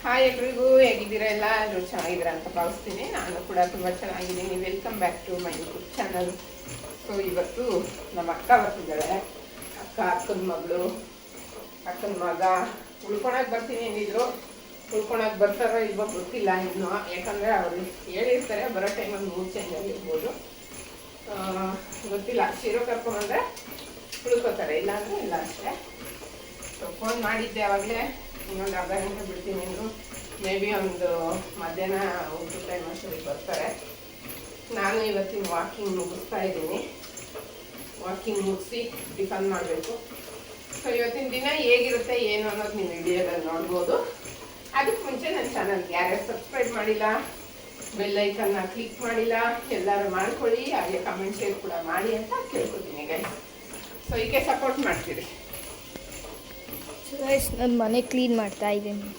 Hi ಎಲ್ರಿಗೂ, ಹೇಗಿದ್ದೀರಾ? ಎಲ್ಲರೂ ಚೆನ್ನಾಗಿದ್ದೀರಾ ಅಂತ ಭಾವಿಸ್ತೀನಿ. ನಾನು ಕೂಡ ತುಂಬ ಚೆನ್ನಾಗಿದ್ದೀನಿ. Welcome back to my YouTube channel. So ಇವತ್ತು ನಮ್ಮ ಅಕ್ಕ ಬರ್ತಿದ್ದಾಳೆ. ಅಕ್ಕನ ಮಗಳು, ಅಕ್ಕನ ಮಗ ಉಳ್ಕೊಳಕ್ಕೆ ಬರ್ತೀನಿ ಅಂದಿದ್ರು. ಉಳ್ಕೊಳಕ್ಕೆ ಬರ್ತಾರೋ ಇಲ್ವೋ ಗೊತ್ತಿಲ್ಲ ಇನ್ನು, ಯಾಕಂದರೆ ಅವರು ಹೇಳಿರ್ತಾರೆ ಬರೋ ಟೈಮಲ್ಲಿ ಮೂಡ್ ಚೇಂಜ್ ಆಗಿರ್ಬೋದು, ಗೊತ್ತಿಲ್ಲ. ಶಿರೋ ಕರ್ಕೊಂಡ್ಬಂದರೆ ಉಳ್ಕೋತಾರೆ, ಇಲ್ಲಾಂದರೆ ಇಲ್ಲ ಅಷ್ಟೇ. ಸೊ ಫೋನ್ ಮಾಡಿದ್ದೆ ಆವಾಗಲೇ, ಇನ್ನೊಂದು ಅರ್ಧ ಗಂಟೆ ಬಿಡ್ತೀನಿ ಅಂದರು. ಮೇ ಬಿ ಒಂದು ಮಧ್ಯಾಹ್ನ ಊಟದ ಟೈಮ್ ಅಷ್ಟೊತ್ತಿಗೆ ಬರ್ತಾರೆ. ನಾನು ಇವತ್ತಿನ ವಾಕಿಂಗ್ ಮುಗಿಸ್ತಾ ಇದ್ದೀನಿ. ವಾಕಿಂಗ್ ಮುಗಿಸಿ ಟಿಫನ್ ಮಾಡಬೇಕು. ಸೊ ಇವತ್ತಿನ ದಿನ ಹೇಗಿರುತ್ತೆ ಏನು ಅನ್ನೋದು ನೀವು ವಿಡಿಯೋದಲ್ಲಿ ನೋಡ್ಬೋದು. ಅದಕ್ಕೆ ಮುಂಚೆ ನನ್ನ ಚಾನಲ್ಗೆ ಯಾರ್ಯಾರು ಸಬ್ಸ್ಕ್ರೈಬ್ ಮಾಡಿಲ್ಲ, ಬೆಲ್ ಐಕನ್ನ ಕ್ಲಿಕ್ ಮಾಡಿಲ್ಲ, ಎಲ್ಲರೂ ಮಾಡ್ಕೊಳ್ಳಿ. ಹಾಗೆ ಕಮೆಂಟ್ ಶೇರ್ ಕೂಡ ಮಾಡಿ ಅಂತ ಕೇಳ್ಕೊತೀನಿ ಗೈಸ್. ಸೊ ಹೀಗೆ ಸಪೋರ್ಟ್ ಮಾಡ್ತೀರಿ. ಗೈಸ್, ನನ್ನ ಮನೆ ಕ್ಲೀನ್ ಮಾಡ್ತಾ ಇದ್ದೀನಿ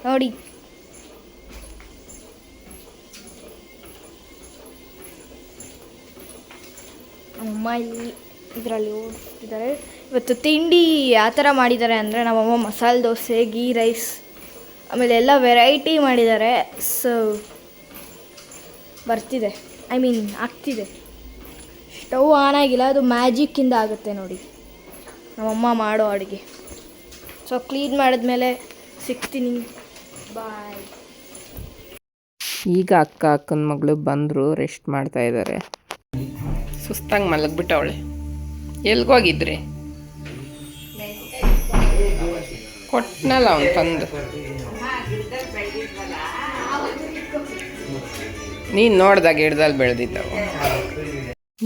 ನೋಡಿ. ನಮ್ಮಮ್ಮ ಇಲ್ಲಿ ಇದರಲ್ಲಿ ಓಡಿಸ್ತಿದ್ದಾರೆ. ಇವತ್ತು ತಿಂಡಿ ಯಾವ ಥರ ಮಾಡಿದ್ದಾರೆ ಅಂದರೆ, ನಮ್ಮಮ್ಮ ಮಸಾಲೆ ದೋಸೆ, ಗೀ ರೈಸ್, ಆಮೇಲೆ ಎಲ್ಲ ವೆರೈಟಿ ಮಾಡಿದ್ದಾರೆ. ಸೊ ಬರ್ತಿದೆ, ಆಗ್ತಿದೆ. ಸ್ಟವ್ ಆನ್ ಆಗಿಲ್ಲ, ಅದು ಮ್ಯಾಜಿಕ್ಕಿಂದ ಆಗುತ್ತೆ ನೋಡಿ ನಮ್ಮಮ್ಮ ಮಾಡೋ ಅಡುಗೆ. ಸೊ ಕ್ಲೀನ್ ಮಾಡಿದ್ಮೇಲೆ ಸಿಗ್ತೀನಿ, ಬಾಯ್. ಈಗ ಅಕ್ಕನ ಮಗಳು ಬಂದರು, ರೆಸ್ಟ್ ಮಾಡ್ತಾ ಇದ್ದಾರೆ. ಸುಸ್ತಾಗಿ ಮಲಗ್ಬಿಟ್ಟವಳೆ. ಎಲ್ಗೋಗಿದ್ರಿ? ಕೊಟ್ಟನಲ್ಲ ಅವನು ತಂದು. ನೀನು ನೋಡ್ದಾಗ ಗಿಡದಲ್ಲಿ ಬೆಳೆದಿದ್ದವು.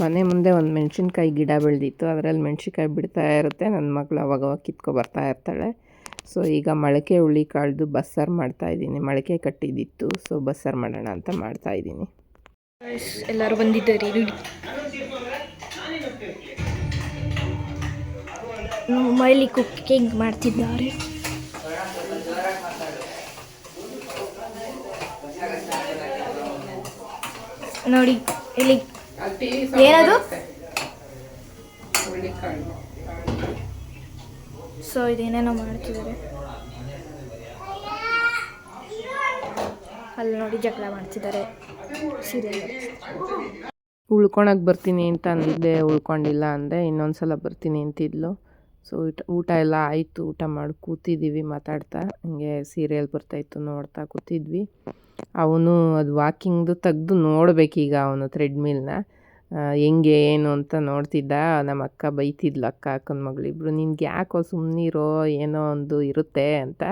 ಮನೆ ಮುಂದೆ ಒಂದು ಮೆಣಸಿನ್ಕಾಯಿ ಗಿಡ ಬೆಳೆದಿತ್ತು, ಅದರಲ್ಲಿ ಮೆಣಸಿನ್ಕಾಯಿ ಬಿಡ್ತಾ ಇರುತ್ತೆ. ನನ್ನ ಮಗಳು ಅವಾಗ ಕಿತ್ಕೊ ಬರ್ತಾ ಇರ್ತಾಳೆ. ಸೊ ಈಗ ಮೊಳಕೆ ಹುಳಿ ಕಾಳ್ದು ಬಸ್ಸಾರು ಮಾಡ್ತಾಯಿದ್ದೀನಿ. ಮೊಳಕೆ ಕಟ್ಟಿದ್ದಿತ್ತು, ಸೊ ಬಸ್ಸಾರು ಮಾಡೋಣ ಅಂತ ಮಾಡ್ತಾಯಿದ್ದೀನಿ. ಎಲ್ಲರೂ ಬಂದಿದ್ದಾರೆ. ಮೈಲಿ ಕುಕ್ಕಿಂಗ್ ಮಾಡ್ತಿದ್ದಾರೆ ನೋಡಿ. ಇಲ್ಲಿ ಏನದು? ಸೊ ಇದೇನೇನೋ ಮಾಡ್ತಿದ್ದಾರೆ ಅಲ್ಲಿ ನೋಡಿ, ಜಗಳ ಮಾಡ್ತಿದ್ದಾರೆ. ಸೀರಿಯಲ್ ಉಳ್ಕೊಳಕ್ಕೆ ಬರ್ತೀನಿ ಅಂತ ಅಂದಿದ್ದೆ, ಉಳ್ಕೊಂಡಿಲ್ಲ ಅಂದೆ. ಇನ್ನೊಂದು ಸಲ ಬರ್ತೀನಿ ಅಂತಿದ್ಲು. ಸೊ ಊಟ ಎಲ್ಲ ಆಯಿತು, ಊಟ ಮಾಡಿ ಕೂತಿದ್ದೀವಿ ಮಾತಾಡ್ತಾ. ಹಂಗೆ ಸೀರಿಯಲ್ ಬರ್ತಾಯಿತ್ತು, ನೋಡ್ತಾ ಕೂತಿದ್ವಿ. ಅವನು ಅದು ವಾಕಿಂಗ್ದು ತೆಗ್ದು ನೋಡಬೇಕೀಗ, ಅವನು ಥ್ರೆಡ್ಮಿಲ್ನ ಹೆಂಗೆ ಏನು ಅಂತ ನೋಡ್ತಿದ್ದ. ನಮ್ಮ ಅಕ್ಕ ಬೈತಿದ್ಲು, ಅಕ್ಕನ ಮಗಳಿಬ್ರು, ನಿನ್ಗೆ ಯಾಕೋ ಸುಮ್ಮನಿರೋ, ಏನೋ ಒಂದು ಇರುತ್ತೆ ಅಂತ.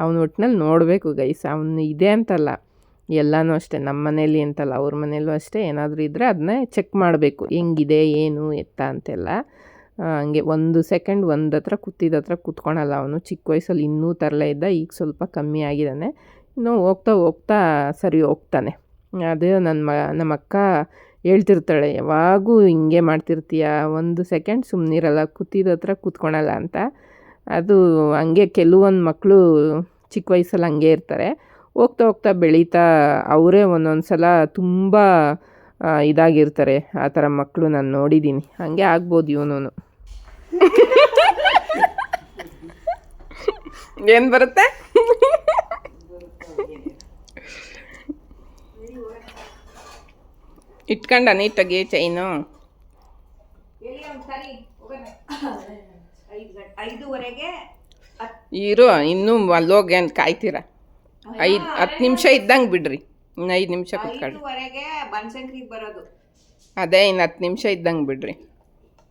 ಅವನು ಒಟ್ಟಿನಲ್ಲಿ ನೋಡಬೇಕು ಗೈಸ್. ಅವನು ಇದೆ ಅಂತಲ್ಲ, ಎಲ್ಲನೂ ಅಷ್ಟೇ, ನಮ್ಮ ಮನೇಲಿ ಅಂತಲ್ಲ, ಅವ್ರ ಮನೇಲೂ ಅಷ್ಟೇ. ಏನಾದರೂ ಇದ್ದರೆ ಅದನ್ನೇ ಚೆಕ್ ಮಾಡಬೇಕು, ಹೆಂಗಿದೆ ಏನು ಎತ್ತ ಅಂತೆಲ್ಲ. ಹಂಗೆ ಒಂದು ಸೆಕೆಂಡ್ ಒಂದು ಹತ್ರ ಕೂತ್ಕೊಳಲ್ಲ ಅವನು. ಚಿಕ್ಕ ವಯಸ್ಸಲ್ಲಿ ಇನ್ನೂ ತರಲೇ ಇದ್ದ, ಈಗ ಸ್ವಲ್ಪ ಕಮ್ಮಿ ಆಗಿದ್ದಾನೆ. ಇನ್ನೂ ಹೋಗ್ತಾ ಸರಿ ಹೋಗ್ತಾನೆ. ಅದೇ ನಮ್ಮ ಅಕ್ಕ ಹೇಳ್ತಿರ್ತಾಳೆ, ಯಾವಾಗೂ ಹಿಂಗೆ ಮಾಡ್ತಿರ್ತೀಯ, ಒಂದು ಸೆಕೆಂಡ್ ಸುಮ್ಮನಿರಲ್ಲ, ಹತ್ರ ಕೂತ್ಕೊಳಲ್ಲ ಅಂತ. ಅದು ಹಂಗೆ ಕೆಲವೊಂದು ಮಕ್ಕಳು ಚಿಕ್ಕ ವಯಸ್ಸಲ್ಲಿ ಹಂಗೆ ಇರ್ತಾರೆ. ಹೋಗ್ತಾ ಬೆಳೀತಾ ಅವರೇ ಒಂದೊಂದು ಸಲ ತುಂಬ ಇದಾಗಿರ್ತಾರೆ. ಆ ಥರ ಮಕ್ಕಳು ನಾನು ನೋಡಿದ್ದೀನಿ. ಹಾಗೆ ಆಗ್ಬೋದು ಇವನು. ಏನು ಬರುತ್ತೆ? ಇಟ್ಕೊಂಡ ನೀಟಾಗಿ ಚೈನು. ಇರೋ ಇನ್ನೂ ಅಲ್ಲೋಗಿ ಅಂತ ಕಾಯ್ತೀರಾ? 5-10 ನಿಮಿಷ ಇದ್ದಂಗೆ ಬಿಡ್ರಿ. ಇನ್ನು 5 ನಿಮಿಷ ಕೂತ್ಕೊಳ್ಳಿ. ಬನಶಂಕರಿಗೆ ಬರೋದು ಅದೇ, ಇನ್ನು 10 ನಿಮಿಷ ಇದ್ದಂಗೆ ಬಿಡ್ರಿ.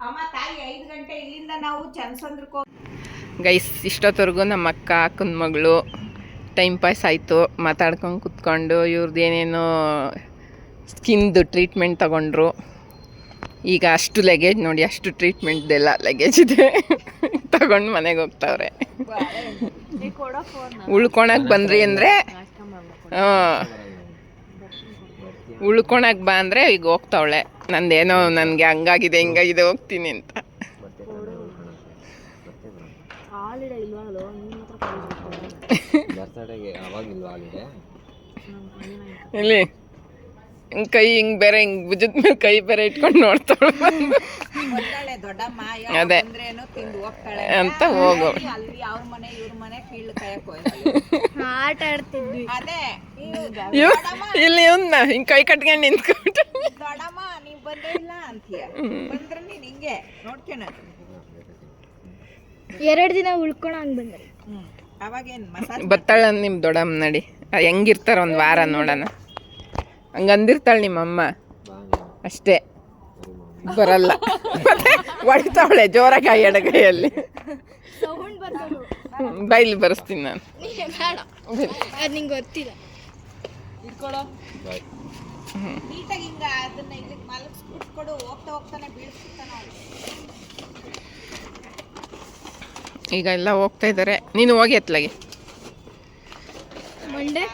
ಅಮ್ಮ ತಾಯಿ 5 ಗಂಟೆ ಇಲ್ಲಿಂದ ನಾವು ಚನ್ನಸಂದ್ರಕ್ಕೆ ಗೈಸ್. ಇಷ್ಟೊತ್ತವರೆಗೂ ನಮ್ಮ ಅಕ್ಕನ ಮಗಳು ಟೈಮ್ ಪಾಸ್ ಆಯಿತು, ಮಾತಾಡ್ಕೊಂಡು ಕೂತ್ಕೊಂಡು. ಇವ್ರದ್ದು ಏನೇನೋ ಸ್ಕಿನ್ದು ಟ್ರೀಟ್ಮೆಂಟ್ ತಗೊಂಡ್ರು. ಈಗ ಅಷ್ಟು ಲಗೇಜ್ ನೋಡಿ, ಅಷ್ಟು ಟ್ರೀಟ್ಮೆಂಟ್ದೆಲ್ಲ ಲಗೇಜ್ ಇದೆ. ತಗೊಂಡು ಮನೆಗೆ ಹೋಗ್ತಾವ್ರೆ. ಉಳ್ಕೊಳಕ್ಕೆ ಬಂದ್ರಿ ಅಂದರೆ ಉಳ್ಕೊಳಕ್ಕೆ ಬಾ ಅಂದರೆ ಈಗ ಹೋಗ್ತಾವಳೆ. ನಂದೇನೋ ನನಗೆ ಹಂಗಾಗಿದೆ ಹಿಂಗಾಗಿದೆ ಹೋಗ್ತೀನಿ ಅಂತ. ಇಲ್ಲಿ ಕೈ ಹಿಂಗೆ ಬೇರೆ ಹಿಂಗೆ ಭುಜದ ಮೇಲೆ ಕೈ ಬೇರೆ ಇಟ್ಕೊಂಡು ನೋಡ್ತಾಳೆ ಬರ್ತಾಳೆ ದೊಡ್ಡಮ್ಮ ಅದೇ. ಅಂದ್ರೇನು ತಿಂದು ಹೋಗ್ತಾಳೆ ಅಂತ ಹೋಗೋ ಅಲ್ಲಿ ಅವ್ರ ಮನೆ ಇವ್ರ ಮನೆ ಕೀಳು ಕಾಯಕ್ ಹೋಗಲ್ಲ ಆಟ ಆಡ್ತಿದ್ವಿ. ಅದೇ ಇಲ್ಲಿ ಇವ್ನ ಹಿಂಗೆ ಕೈ ಕಟ್ಕೊಂಡು ನಿಂತ್ಕೊಂಡು ದೊಡ್ಡಮ್ಮ ನೀವ್ ಬಂದೇ ಇಲ್ಲ ಅಂತೀಯ ಬಂದ್ರೆ ನೀನ್ ಹಿಂಗೆ ನೋಡ್ಕೊಣ 2 ದಿನ ಉಳ್ಕೊಳ ಹಂಗ್ ಬಂದ್ರಿ. ಅವಾಗೇನ್ ಮಸಾಜ್ ಬತ್ತಾಳ ನಿಮ್ಮ ದೊಡ್ಡಮ್ಮ ನಡಿ ಹೆಂಗಿರ್ತಾರ ಒಂದು ವಾರ ನೋಡೋಣ ಹಂಗಂದಿರ್ತಾಳೆ ನಿಮ್ಮಮ್ಮ ಅಷ್ಟೇ ಬರಲ್ಲ ಮತ್ತೆ ಹೊಡಿತಾವಳೆ ಜೋರಾಗಿ ಎಡಗೈಯಲ್ಲಿ ಸೌಂಡ್ ಬರ್ತದೆ. ಬೈಲಿ ಬರೆಸ್ತೀನಿ ನಾನು ಬೇಡ ಅದು ನಿಂಗೆ ಗೊತ್ತಿಲ್ಲ. ಇಟ್ಕೊಳ್ಳೋ ನೀಟಾಗಿ ಹಿಂಗ ಅದನ್ನ ಇಲ್ಲಿ ಮಲಗಿಸ್ಬಿಟ್ಕೊಡು ಹೋಗ್ತಾ ಹೋಗ್ತಾನೆ ಬೀಳ್ಸ್ಬಿಡ್ತಾನ ಈಗ ಎಲ್ಲ ಹೋಗ್ತಾ ಇದ್ದಾರೆ ನೀನು ಹೋಗಿ ಎತ್ಲಾಗೆ ಮಂಡೆ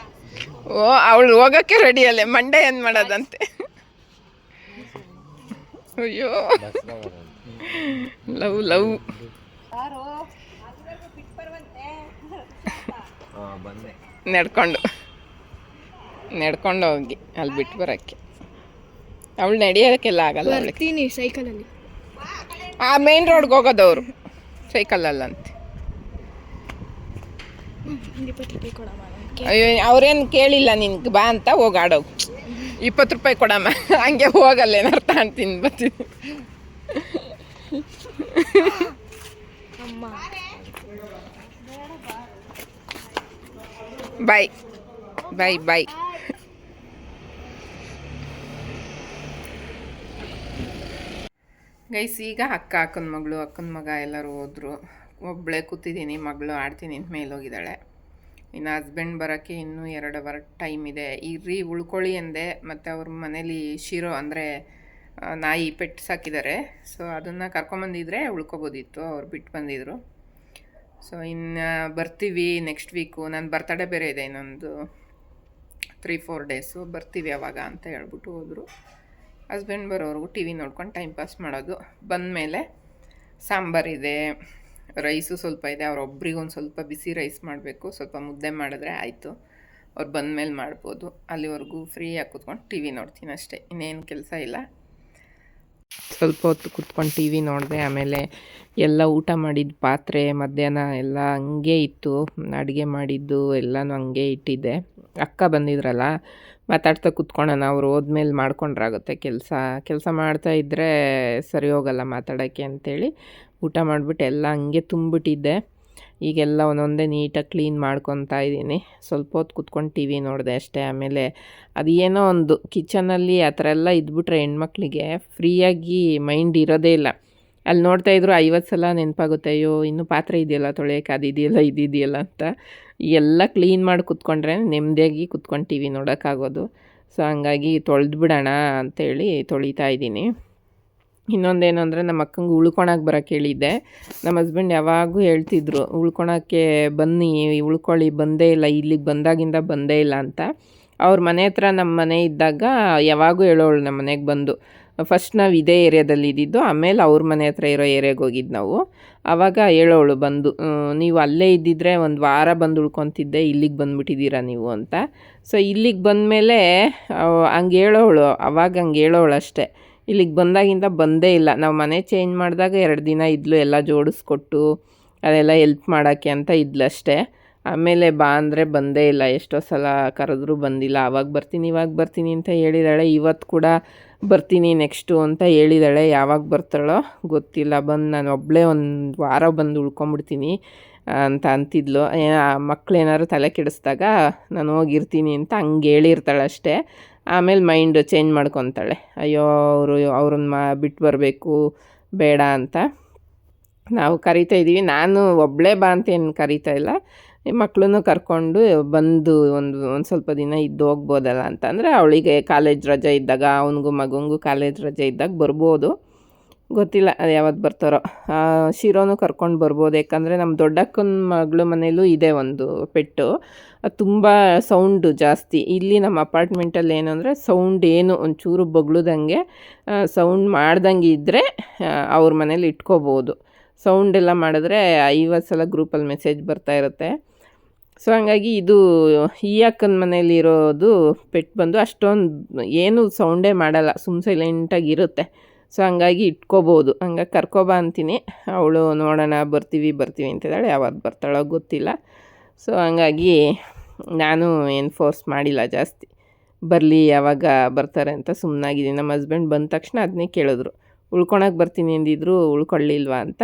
ಓ ಅವಳು ಹೋಗೋಕ್ಕೆ ರೆಡಿಯಲ್ಲೇ ಮಂಡೆ ಏನು ಮಾಡೋದಂತೆ ಅಯ್ಯೋ ಲವ್ ಲವ್ ಯಾರು ಅದುವರೆಗೂ ಬಿಟ್ಟು ಬರುವಂತೆ ನಡ್ಕೊಂಡು ಹೋಗಿ ಅಲ್ಲಿ ಬಿಟ್ಟು ಬರೋಕ್ಕೆ ಅವಳು ನಡೆಯೋಕ್ಕೆಲ್ಲ ಆಗಲ್ಲ ಅವಳಿಗೆ ಬರ್ತೀನಿ ಸೈಕಲಲ್ಲಿ. ಆ ಮೇನ್ ರೋಡ್ಗೆ ಹೋಗೋದವರು ಸೈಕಲಲ್ಲಂತೆ. 20 ರೂಪಾಯಿ ಕೊಡಮ್ಮ. ಅಯ್ಯೋ ಅವ್ರೇನು ಕೇಳಿಲ್ಲ ನಿನ್ಗೆ ಬಾ ಅಂತ ಹೋಗಿ ಆಡೋಗು 20 ರೂಪಾಯಿ ಕೊಡಮ್ಮ ಹಂಗೆ ಹೋಗಲ್ಲ ಏನಾರು ತಾಣ್ತೀನಿ ಬರ್ತೀನಿ ಅಮ್ಮ ಬಾಯ್ ಬಾಯ್ ಬಾಯ್. ಗೈಸ್ ಈಗ ಅಕ್ಕನ ಮಗ ಎಲ್ಲರೂ ಹೋದರು. ಒಬ್ಬಳೇ ಕೂತಿದ್ದೀನಿ, ಮಗಳು ಆಡ್ತೀನಿ ಅಂತ ಮೇಲೆ ಹೋಗಿದ್ದಾಳೆ. ಇನ್ನು ಹಸ್ಬೆಂಡ್ ಬರೋಕ್ಕೆ ಇನ್ನೂ 2 ಅವರ್ ಟೈಮ್ ಇದೆ. ಇರ್ರಿ ಉಳ್ಕೊಳ್ಳಿ ಅಂದೆ, ಮತ್ತು ಅವ್ರ ಮನೇಲಿ ಶಿರೋ ಅಂದರೆ ನಾಯಿ ಪೆಟ್ಟು ಸಾಕಿದ್ದಾರೆ. ಸೊ ಅದನ್ನು ಕರ್ಕೊಂಬಂದಿದ್ರೆ ಉಳ್ಕೊಬೋದಿತ್ತು, ಅವ್ರು ಬಿಟ್ಟು ಬಂದಿದ್ರು. ಸೊ ಇನ್ನು ಬರ್ತೀವಿ ನೆಕ್ಸ್ಟ್ ವೀಕು. ನನ್ನ ಬರ್ತಡೇ ಬೇರೆ ಇದೆ ಇನ್ನೊಂದು 3-4 ಡೇಸು, ಬರ್ತೀವಿ ಅವಾಗ ಅಂತ ಹೇಳ್ಬಿಟ್ಟು ಹೋದರು. ಹಸ್ಬೆಂಡ್ ಬರೋವರೆಗೂ ಟಿ ವಿ ನೋಡ್ಕೊಂಡು ಟೈಮ್ ಪಾಸ್ ಮಾಡೋದು. ಬಂದಮೇಲೆ ಸಾಂಬಾರಿದೆ, ರೈಸು ಸ್ವಲ್ಪ ಇದೆ. ಅವ್ರೊಬ್ರಿಗೆ ಒಂದು ಸ್ವಲ್ಪ ಬಿಸಿ ರೈಸ್ ಮಾಡಬೇಕು, ಸ್ವಲ್ಪ ಮುದ್ದೆ ಮಾಡಿದ್ರೆ ಆಯಿತು. ಅವ್ರು ಬಂದಮೇಲೆ ಮಾಡ್ಬೋದು. ಅಲ್ಲಿವರೆಗೂ ಫ್ರೀಯಾಗಿ ಕೂತ್ಕೊಂಡು ಟಿ ವಿ ನೋಡ್ತೀನಿ ಅಷ್ಟೇ, ಇನ್ನೇನು ಕೆಲಸ ಇಲ್ಲ. ಸ್ವಲ್ಪ ಹೊತ್ತು ಕೂತ್ಕೊಂಡು ಟಿ ವಿ ನೋಡಿದೆ. ಆಮೇಲೆ ಎಲ್ಲ ಊಟ ಮಾಡಿದ ಪಾತ್ರೆ ಮಧ್ಯಾಹ್ನ ಎಲ್ಲ ಹಂಗೆ ಇತ್ತು, ಅಡುಗೆ ಮಾಡಿದ್ದು ಎಲ್ಲನೂ ಹಂಗೆ ಇಟ್ಟಿದ್ದೆ. ಅಕ್ಕ ಬಂದಿದ್ರಲ್ಲ, ಮಾತಾಡ್ತಾ ಕೂತ್ಕೊಳ್ಳೋಣ, ಅವ್ರು ಹೋದ್ಮೇಲೆ ಮಾಡ್ಕೊಂಡ್ರಾಗುತ್ತೆ. ಕೆಲಸ ಮಾಡ್ತಾಯಿದ್ರೆ ಸರಿ ಹೋಗಲ್ಲ ಮಾತಾಡೋಕ್ಕೆ ಅಂಥೇಳಿ ಊಟ ಮಾಡಿಬಿಟ್ಟು ಎಲ್ಲ ಹಂಗೆ ತುಂಬಿಟ್ಟಿದ್ದೆ. ಈಗೆಲ್ಲ ಒಂದೊಂದೇ ನೀಟಾಗಿ ಕ್ಲೀನ್ ಮಾಡ್ಕೊತಾ ಇದ್ದೀನಿ. ಸ್ವಲ್ಪ ಹೊತ್ತು ಕೂತ್ಕೊಂಡು ಟಿ ವಿ ನೋಡಿದೆ ಅಷ್ಟೇ. ಆಮೇಲೆ ಅದು ಏನೋ ಒಂದು ಕಿಚನಲ್ಲಿ ಆ ಥರ ಎಲ್ಲ ಇದ್ಬಿಟ್ರೆ ಹೆಣ್ಮಕ್ಳಿಗೆ ಫ್ರೀಯಾಗಿ ಮೈಂಡ್ ಇರೋದೇ ಇಲ್ಲ. ಅಲ್ಲಿ ನೋಡ್ತಾಯಿದ್ರು 50 ಸಲ ನೆನಪಾಗುತ್ತೆ, ಅಯ್ಯೋ ಇನ್ನೂ ಪಾತ್ರೆ ಇದೆಯಲ್ಲ ತೊಳೆಯೋಕೆ, ಅದಿದೆಯಲ್ಲ ಇದಿದೆಯಲ್ಲ ಅಂತ. ಎಲ್ಲ ಕ್ಲೀನ್ ಮಾಡಿ ಕೂತ್ಕೊಂಡ್ರೆ ನೆಮ್ಮದಿಯಾಗಿ ಕೂತ್ಕೊಂಡು ಟಿ ವಿ ನೋಡೋಕ್ಕಾಗೋದು. ಸೊ ಹಂಗಾಗಿ ತೊಳೆದು ಬಿಡೋಣ ಅಂಥೇಳಿ ತೊಳಿತಾ ಇದ್ದೀನಿ. ಇನ್ನೊಂದೇನು ಅಂದರೆ ನಮ್ಮ ಅಕ್ಕಂಗೆ ಉಳ್ಕೊಳಕ್ಕೆ ಬರೋಕ್ಕೆ ಹೇಳಿದ್ದೆ. ನಮ್ಮ ಹಸ್ಬೆಂಡ್ ಯಾವಾಗೂ ಹೇಳ್ತಿದ್ರು, ಉಳ್ಕೊಳಕ್ಕೆ ಬನ್ನಿ, ಉಳ್ಕೊಳ್ಳಿ, ಬಂದೇ ಇಲ್ಲ, ಇಲ್ಲಿಗೆ ಬಂದಾಗಿಂದ ಬಂದೇ ಇಲ್ಲ ಅಂತ. ಅವ್ರ ಮನೆ ಹತ್ರ ನಮ್ಮ ಮನೆ ಇದ್ದಾಗ ಯಾವಾಗೂ ಹೇಳೋಳು ನಮ್ಮ ಮನೆಗೆ ಬಂದು. ಫಸ್ಟ್ ನಾವು ಇದೇ ಏರಿಯಾದಲ್ಲಿ ಇದ್ದಿದ್ದು, ಆಮೇಲೆ ಅವ್ರ ಮನೆ ಹತ್ರ ಇರೋ ಏರಿಯಾಗೆ ಹೋಗಿದ್ದು ನಾವು. ಆವಾಗ ಹೇಳೋಳು ಬಂದು, ನೀವು ಅಲ್ಲೇ ಇದ್ದಿದ್ರೆ 1 ವಾರ ಬಂದು ಉಳ್ಕೊತಿದ್ದೆ, ಇಲ್ಲಿಗೆ ಬಂದುಬಿಟ್ಟಿದ್ದೀರಾ ನೀವು ಅಂತ. ಸೊ ಇಲ್ಲಿಗೆ ಬಂದಮೇಲೆ ಹಂಗೆ ಹೇಳೋಳು, ಅವಾಗ ಹಂಗೆ ಹೇಳೋಳು ಅಷ್ಟೇ. ಇಲ್ಲಿಗೆ ಬಂದಾಗಿಂದ ಬಂದೇ ಇಲ್ಲ. ನಾವು ಮನೆ ಚೇಂಜ್ ಮಾಡಿದಾಗ 2 ದಿನ ಇದ್ಲು, ಎಲ್ಲ ಜೋಡಿಸ್ಕೊಟ್ಟು ಅದೆಲ್ಲ ಹೆಲ್ಪ್ ಮಾಡೋಕ್ಕೆ ಅಂತ ಇದ್ಲಷ್ಟೇ. ಆಮೇಲೆ ಬಾ ಅಂದರೆ ಬಂದೇ ಇಲ್ಲ. ಎಷ್ಟೋ ಸಲ ಕರೆದ್ರೂ ಬಂದಿಲ್ಲ. ಆವಾಗ ಬರ್ತೀನಿ ಇವಾಗ ಬರ್ತೀನಿ ಅಂತ ಹೇಳಿದಾಳೆ. ಇವತ್ತು ಕೂಡ ಬರ್ತೀನಿ ನೆಕ್ಸ್ಟು ಅಂತ ಹೇಳಿದಾಳೆ. ಯಾವಾಗ ಬರ್ತಾಳೋ ಗೊತ್ತಿಲ್ಲ. ಬಂದು ನಾನು ಒಬ್ಬಳೇ 1 ವಾರ ಬಂದು ಉಳ್ಕೊಂಬಿಡ್ತೀನಿ ಅಂತ ಅಂತಿದ್ಲು. ಮಕ್ಕಳೇನಾದ್ರು ತಲೆ ಕೆಡಿಸ್ದಾಗ ನಾನು ಹೋಗಿರ್ತೀನಿ ಅಂತ ಹಂಗೆ ಹೇಳಿರ್ತಾಳೆ ಅಷ್ಟೇ. ಆಮೇಲೆ ಮೈಂಡ್ ಚೇಂಜ್ ಮಾಡ್ಕೊತಾಳೆ, ಅಯ್ಯೋ ಅವ್ರನ್ನ ಬಿಟ್ಟು ಬರಬೇಕು ಬೇಡ ಅಂತ. ನಾವು ಕರಿತಾ ಇದ್ದೀವಿ. ನಾನು ಒಬ್ಬಳೇ ಬಾ ಅಂತ ಏನು ಕರಿತಾ ಇಲ್ಲ, ಮಕ್ಕಳನ್ನು ಕರ್ಕೊಂಡು ಬಂದು ಒಂದು ಸ್ವಲ್ಪ ದಿನ ಇದ್ದು ಹೋಗ್ಬೋದಲ್ಲ ಅಂತ. ಅಂದರೆ ಅವಳಿಗೆ ಕಾಲೇಜ್ ರಜೆ ಇದ್ದಾಗ, ಅವನಿಗೂ ಮಗನಿಗೂ ಕಾಲೇಜ್ ರಜೆ ಇದ್ದಾಗ ಬರ್ಬೋದು. ಗೊತ್ತಿಲ್ಲ ಅದು ಯಾವತ್ತು ಬರ್ತಾರೋ. ಶಿರೋನು ಕರ್ಕೊಂಡು ಬರ್ಬೋದು. ಯಾಕಂದರೆ ನಮ್ಮ ದೊಡ್ಡಕ್ಕನ ಮಗಳು ಮನೇಲೂ ಇದೆ ಒಂದು ಪೆಟ್ಟು. ಅದು ತುಂಬ ಸೌಂಡು ಜಾಸ್ತಿ. ಇಲ್ಲಿ ನಮ್ಮ ಅಪಾರ್ಟ್ಮೆಂಟಲ್ಲಿ ಏನು ಅಂದರೆ ಸೌಂಡ್ ಏನು ಒಂಚೂರು ಬೊಗ್ಳುದಂಗೆ ಸೌಂಡ್ ಮಾಡ್ದಂಗೆ ಇದ್ದರೆ ಅವ್ರ ಮನೇಲಿ ಇಟ್ಕೋಬೋದು. ಸೌಂಡೆಲ್ಲ ಮಾಡಿದ್ರೆ 50 ಸಲ ಗ್ರೂಪಲ್ಲಿ ಮೆಸೇಜ್ ಬರ್ತಾ ಇರುತ್ತೆ. ಸೊ ಹಂಗಾಗಿ ಇದು ಈ ಅಕ್ಕನ ಮನೇಲಿರೋದು ಪೆಟ್ ಬಂದು ಅಷ್ಟೊಂದು ಏನು ಸೌಂಡೇ ಮಾಡಲ್ಲ, ಸೈಲೆಂಟಾಗಿ ಇರುತ್ತೆ. ಸೊ ಹಂಗಾಗಿ ಇಟ್ಕೋಬೋದು. ಹಂಗಾಗಿ ಕರ್ಕೊಬಾ ಅಂತೀನಿ. ಅವಳು ನೋಡೋಣ ಬರ್ತೀವಿ ಅಂತಿದ್ದಾಳೆ. ಯಾವತ್ತು ಬರ್ತಾಳೋ ಗೊತ್ತಿಲ್ಲ. ಸೊ ಹಂಗಾಗಿ ನಾನು ಏನು ಫೋರ್ಸ್ ಮಾಡಿಲ್ಲ ಜಾಸ್ತಿ, ಬರಲಿ ಯಾವಾಗ ಬರ್ತಾರೆ ಅಂತ ಸುಮ್ಮನಾಗಿದ್ದೀನಿ. ನಮ್ಮ ಹಸ್ಬೆಂಡ್ ಬಂದ ತಕ್ಷಣ ಅದನ್ನೇ ಕೇಳಿದ್ರು, ಉಳ್ಕೊಳಕ್ಕೆ ಬರ್ತೀನಿ ಅಂದಿದ್ರು, ಉಳ್ಕೊಳ್ಳಿಲ್ವಾ ಅಂತ.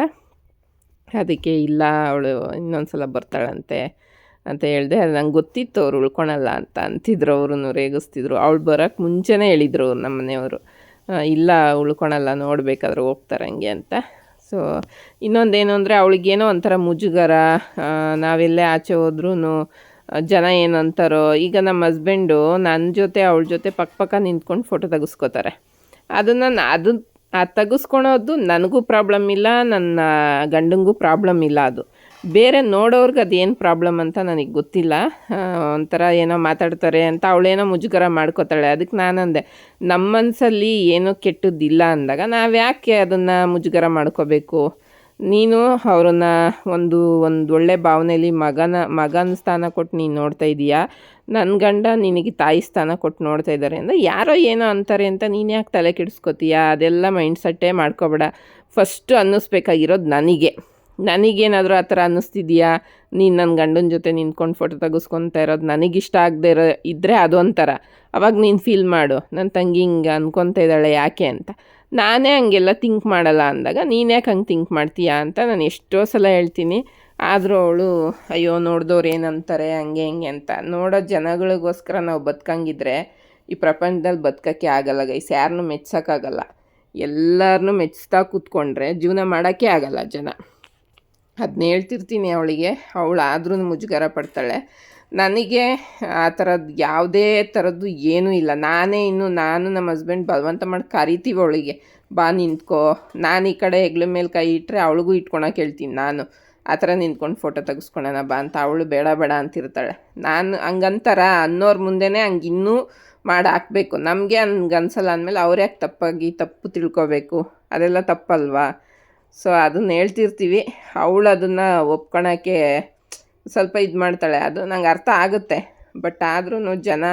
ಅದಕ್ಕೆ ಇಲ್ಲ ಅವಳು ಇನ್ನೊಂದು ಸಲ ಬರ್ತಾಳಂತೆ ಅಂತ ಹೇಳಿದೆ. ಅದು ನಂಗೆ ಗೊತ್ತಿತ್ತು ಅವ್ರು ಉಳ್ಕೊಳಲ್ಲ ಅಂತ ಅಂತಿದ್ರು. ಅವರು ರೇಗಿಸ್ತಿದ್ರು. ಅವಳು ಬರೋಕ್ಕೆ ಮುಂಚೆನೇ ಹೇಳಿದರು ಅವ್ರು ನಮ್ಮ ಮನೆಯವರು, ಇಲ್ಲ ಉಳ್ಕೊಳಲ್ಲ, ನೋಡಬೇಕಾದ್ರೆ ಹೋಗ್ತಾರೆ ಹಂಗೆ ಅಂತ. ಸೊ ಇನ್ನೊಂದೇನು ಅಂದರೆ ಅವಳಿಗೇನೋ ಒಂಥರ ಮುಜುಗರ, ನಾವೆಲ್ಲೇ ಆಚೆ ಹೋದ್ರೂ ಜನ ಏನು ಅಂತಾರೋ. ಈಗ ನಮ್ಮ ಹಸ್ಬೆಂಡು ನನ್ನ ಜೊತೆ ಅವಳ ಜೊತೆ ಪಕ್ಕ ನಿಂತ್ಕೊಂಡು ಫೋಟೋ ತೆಗೆಸ್ಕೋತಾರೆ. ಅದು ತೆಗೆಸ್ಕೊಳೋದು ನನಗೂ ಪ್ರಾಬ್ಲಮ್ ಇಲ್ಲ, ನನ್ನ ಗಂಡಂಗೂ ಪ್ರಾಬ್ಲಮ್ ಇಲ್ಲ. ಅದು ಬೇರೆ ನೋಡೋರ್ಗೆ ಅದೇನು ಪ್ರಾಬ್ಲಮ್ ಅಂತ ನನಗೆ ಗೊತ್ತಿಲ್ಲ. ಒಂಥರ ಏನೋ ಮಾತಾಡ್ತಾರೆ ಅಂತ ಅವಳೇನೋ ಮುಜುಗರ ಮಾಡ್ಕೋತಾಳೆ. ಅದಕ್ಕೆ ನಾನಂದೆ, ನಮ್ಮ ಮನಸ್ಸಲ್ಲಿ ಏನೋ ಕೆಟ್ಟದ್ದಿಲ್ಲ ಅಂದಾಗ ನಾವು ಯಾಕೆ ಅದನ್ನು ಮುಜುಗರ ಮಾಡ್ಕೋಬೇಕು? ನೀನು ಅವ್ರನ್ನ ಒಂದು ಒಳ್ಳೆ ಭಾವನೆಯಲ್ಲಿ ಮಗನ ಸ್ಥಾನ ಕೊಟ್ಟು ನೀನು ನೋಡ್ತಾ ಇದೀಯಾ, ನನ್ನ ಗಂಡ ನಿನಗೆ ತಾಯಿ ಸ್ಥಾನ ಕೊಟ್ಟು ನೋಡ್ತಾ ಇದ್ದಾರೆ ಅಂದರೆ ಯಾರೋ ಏನೋ ಅಂತಾರೆ ಅಂತ ನೀನು ಯಾಕೆ ತಲೆ ಕೆಡಿಸ್ಕೋತೀಯ? ಅದೆಲ್ಲ ಮೈಂಡ್ ಸೆಟ್ಟೇ ಮಾಡ್ಕೋಬೇಡ. ಫಸ್ಟು ಅನ್ನಿಸ್ಬೇಕಾಗಿರೋದು ನನಗೇನಾದರೂ ಆ ಥರ ಅನ್ನಿಸ್ತಿದೆಯಾ, ನೀನು ನನ್ನ ಗಂಡನ ಜೊತೆ ನಿಂತ್ಕೊಂಡು ಫೋಟೋ ತೆಗೆಸ್ಕೊತಾ ಇರೋದು ನನಗಿಷ್ಟ ಆಗದೆ ಇದ್ದರೆ ಅದೊಂಥರ. ಅವಾಗ ನೀನು ಫೀಲ್ ಮಾಡು, ನನ್ನ ತಂಗಿ ಹಿಂಗೆ ಅನ್ಕೊತಾ ಇದ್ದಾಳೆ ಯಾಕೆ ಅಂತ. ನಾನೇ ಹಂಗೆಲ್ಲ ಥಿಂಕ್ ಮಾಡಲ್ಲ ಅಂದಾಗ ನೀನು ಯಾಕೆ ಹಂಗೆ ಥಿಂಕ್ ಮಾಡ್ತೀಯಾ ಅಂತ ನಾನು ಎಷ್ಟೋ ಸಲ ಹೇಳ್ತೀನಿ. ಆದರೂ ಅವಳು ಅಯ್ಯೋ ನೋಡಿದವ್ರು ಏನಂತಾರೆ ಹಂಗೆ ಹಿಂಗೆ ಅಂತ. ನೋಡೋ ಜನಗಳಿಗೋಸ್ಕರ ನಾವು ಬದುಕಂಗಿದ್ರೆ ಈ ಪ್ರಪಂಚದಲ್ಲಿ ಬದುಕೋಕ್ಕೆ ಆಗಲ್ಲ ಗೈಸ್. ಯಾರನ್ನೂ ಮೆಚ್ಚೋಕ್ಕಾಗಲ್ಲ. ಎಲ್ಲರನ್ನೂ ಮೆಚ್ಚಿಸ್ತಾ ಕೂತ್ಕೊಂಡ್ರೆ ಜೀವನ ಮಾಡೋಕ್ಕೆ ಆಗಲ್ಲ ಜನ. ಅದನ್ನ ಹೇಳ್ತಿರ್ತೀನಿ ಅವಳಿಗೆ. ಅವಳು ಆದ್ರೂ ಮುಜುಗರ ಪಡ್ತಾಳೆ. ನನಗೆ ಆ ಥರದ್ದು ಯಾವುದೇ ಥರದ್ದು ಏನೂ ಇಲ್ಲ. ನಾನು ನಮ್ಮ ಹಸ್ಬೆಂಡ್ ಬಲವಂತ ಮಾಡಿ ಕರಿತೀವಿ ಅವಳಿಗೆ, ಬಾ ನಿಂತ್ಕೋ. ನಾನು ಈ ಕಡೆ ಹೆಗ್ಲ ಮೇಲೆ ಕೈ ಇಟ್ಟರೆ ಅವಳಿಗೂ ಇಟ್ಕೊಳಕ್ಕೆ ಹೇಳ್ತೀನಿ. ನಾನು ಆ ಥರ ನಿಂತ್ಕೊಂಡು ಫೋಟೋ ತೆಗೆಸ್ಕೊಳೋಣ ಬಾ ಅಂತ. ಅವಳು ಬೇಡ ಅಂತಿರ್ತಾಳೆ. ನಾನು ಹಂಗಂತಾರ ಅನ್ನೋರ ಮುಂದೆನೇ ಹಂಗೆ ಇನ್ನೂ ಮಾಡಿ ಹಾಕಬೇಕು. ನಮಗೆ ಹಂಗೆ ಅನ್ಸಲ್ಲ ಅಂದಮೇಲೆ ಅವ್ರು ಯಾಕೆ ತಪ್ಪು ತಿಳ್ಕೊಬೇಕು? ಅದೆಲ್ಲ ತಪ್ಪಲ್ವಾ? ಸೊ ಅದನ್ನು ಹೇಳ್ತಿರ್ತೀವಿ. ಅವಳು ಅದನ್ನು ಒಪ್ಕೊಳಕ್ಕೆ ಸ್ವಲ್ಪ ಇದು ಮಾಡ್ತಾಳೆ. ಅದು ನಂಗೆ ಅರ್ಥ ಆಗುತ್ತೆ. ಬಟ್ ಆದ್ರೂ ಜನ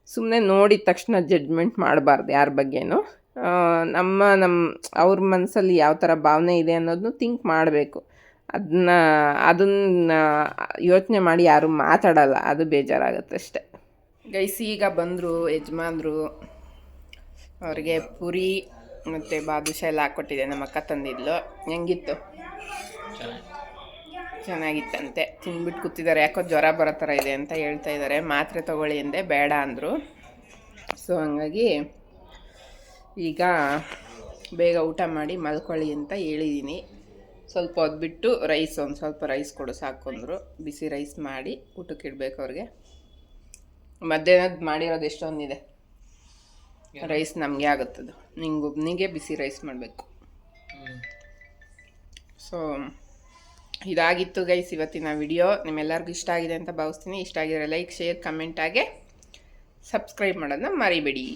ಸುಮ್ಮನೆ ನೋಡಿದ ತಕ್ಷಣ ಜಡ್ಜ್ಮೆಂಟ್ ಮಾಡಬಾರ್ದು ಯಾರ ಬಗ್ಗೆನೂ. ಅವ್ರ ಮನಸ್ಸಲ್ಲಿ ಯಾವ ಥರ ಭಾವನೆ ಇದೆ ಅನ್ನೋದನ್ನು ಥಿಂಕ್ ಮಾಡಬೇಕು. ಅದನ್ನು ಯೋಚನೆ ಮಾಡಿ ಯಾರು ಮಾತಾಡಲ್ಲ. ಅದು ಬೇಜಾರಾಗುತ್ತೆ ಅಷ್ಟೆ ಗೈಸ್. ಈಗ ಬಂದರು ಯಜಮಾನ್ರು. ಅವ್ರಿಗೆ ಪುರಿ ಮತ್ತು ಬಾದುಷಾ ಎಲ್ಲ ಹಾಕ್ಕೊಟ್ಟಿದೆ. ನಮ್ಮ ಅಕ್ಕ ತಂದಿದ್ಲು. ಹೆಂಗಿತ್ತು? ಚೆನ್ನಾಗಿತ್ತಂತೆ. ತಿಂದ್ಬಿಟ್ಟು ಕೂತಿದ್ದಾರೆ. ಯಾಕೋ ಜ್ವರ ಬರೋ ಥರ ಇದೆ ಅಂತ ಹೇಳ್ತಾ ಇದ್ದಾರೆ. ಮಾತ್ರೆ ತೊಗೊಳ್ಳಿ ಅಂದೆ, ಬೇಡ ಅಂದರು. ಸೊ ಹಂಗಾಗಿ ಈಗ ಬೇಗ ಊಟ ಮಾಡಿ ಮಲ್ಕೊಳ್ಳಿ ಅಂತ ಹೇಳಿದ್ದೀನಿ. ಸ್ವಲ್ಪ ಹೊತ್ತು ಬಿಟ್ಟು ಒಂದು ಸ್ವಲ್ಪ ರೈಸ್ ಕೊಡು ಸಾಕು ಅಂದರು. ಬಿಸಿ ರೈಸ್ ಮಾಡಿ ಊಟಕ್ಕೆ ಇಡಬೇಕು ಅವ್ರಿಗೆ. ಮಧ್ಯಾಹ್ನದ ಮಾಡಿರೋದು ಎಷ್ಟೊಂದಿದೆ. ರೈಸ್ ನಮಗೆ ಆಗುತ್ತದು. ನಿಂಗೊಬ್ಬನಿಗೆ ಬಿಸಿ ರೈಸ್ ಮಾಡಬೇಕು. ಸೊ ಇದಾಗಿತ್ತು ಗೈಸ್ ಇವತ್ತಿನ ವಿಡಿಯೋ. ನಿಮ್ಮೆಲ್ಲರಿಗೂ ಇಷ್ಟ ಆಗಿದೆ ಅಂತ ಭಾವಿಸ್ತೀನಿ. ಇಷ್ಟ ಆಗಿದ್ರೆ ಲೈಕ್, ಶೇರ್, ಕಮೆಂಟ್ ಹಾಗೆ ಸಬ್ಸ್ಕ್ರೈಬ್ ಮಾಡೋದನ್ನ ಮರಿಬೇಡಿ.